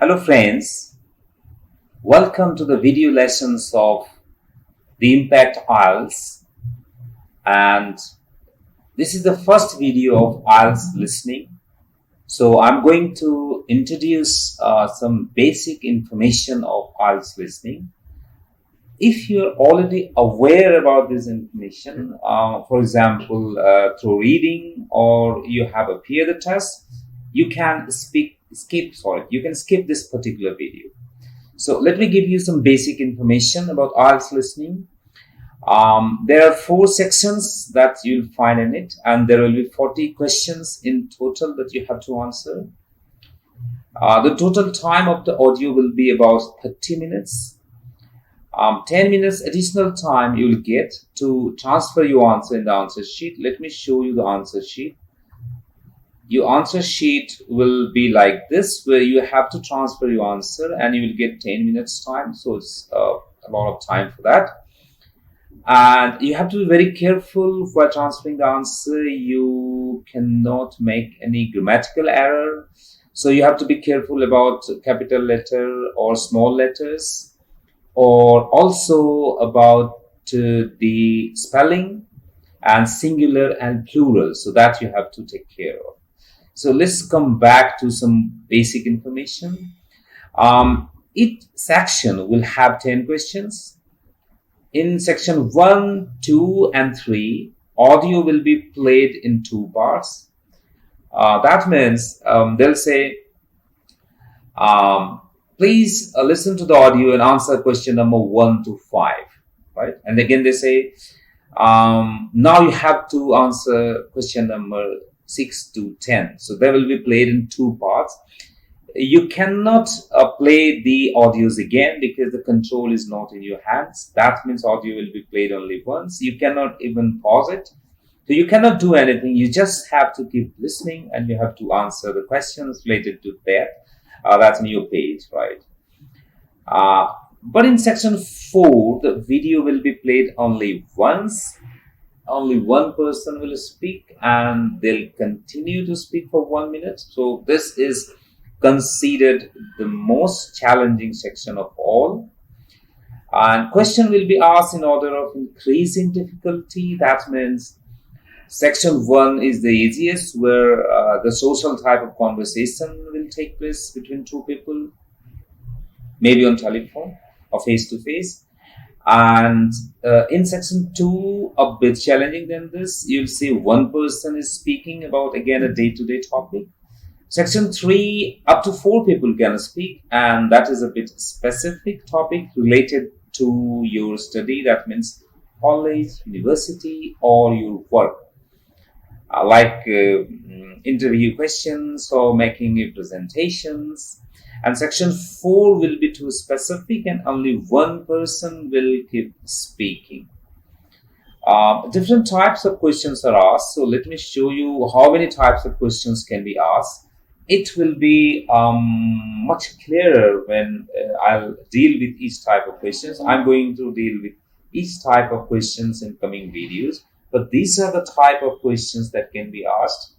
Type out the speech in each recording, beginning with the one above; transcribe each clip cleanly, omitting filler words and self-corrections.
Hello friends, welcome to the video lessons of the IMPACT IELTS, and this is the first video of IELTS listening. So I'm going to introduce some basic information of IELTS listening. If you're already aware about this information, for example, through reading, or you have appeared the test, you can skip this particular video. So let me give you some basic information about IELTS listening. There are 4 sections that you'll find in it, and there will be 40 questions in total that you have to answer. The total time of the audio will be about 30 minutes. 10 minutes additional time you will get to transfer your answer in the answer sheet. Let me show you the answer sheet. Your answer sheet will be like this, where you have to transfer your answer and you will get 10 minutes time. So it's a lot of time for that. And you have to be very careful while transferring the answer. You cannot make any grammatical error. So you have to be careful about capital letter or small letters, or also about the spelling and singular and plural. So that you have to take care of. So let's come back to some basic information. Each section will have 10 questions. In section 1, 2, and 3, audio will be played in 2 parts. That means they'll say, please listen to the audio and answer question number 1 to 5, right? And again they say, now you have to answer question number 6 to 10. So they will be played in 2 parts. You cannot play the audios again because the control is not in your hands. That means audio will be played only once. You cannot even pause it. So you cannot do anything. You just have to keep listening and you have to answer the questions related to that. That's on your page, right? But in section 4, the video will be played only once. Only one person will speak and they'll continue to speak for 1 minute. So this is considered the most challenging section of all. And question will be asked in order of increasing difficulty. That means section 1 is the easiest, where the social type of conversation will take place between 2 people, maybe on telephone or face to face. And in section 2, a bit challenging than this, you'll see one person is speaking about, again, a day-to-day topic. Section 3, up to 4 people can speak, and that is a bit specific topic related to your study. That means college, university, or your work, like interview questions or making presentations. And section 4 will be too specific and only one person will keep speaking. Different types of questions are asked. So let me show you how many types of questions can be asked. It will be much clearer when I'll deal with each type of questions. I'm going to deal with each type of questions in coming videos. But these are the type of questions that can be asked.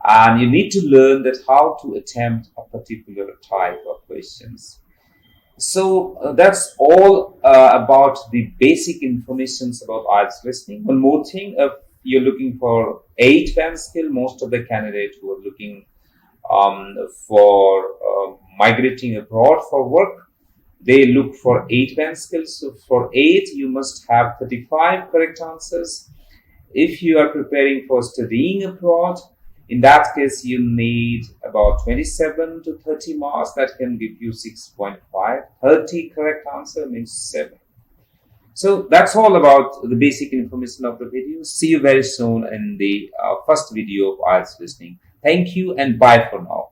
And you need to learn that how to attempt a particular type of questions. So that's all about the basic information about IELTS listening. One more thing, if you're looking for 8 band skill, most of the candidates who are looking for migrating abroad for work, they look for 8 band skills. So for 8, you must have 35 correct answers. If you are preparing for studying abroad, in that case, you need about 27 to 30 marks. That can give you 6.5. 30 correct answer means 7. So that's all about the basic information of the video. See you very soon in the first video of IELTS listening. Thank you and bye for now.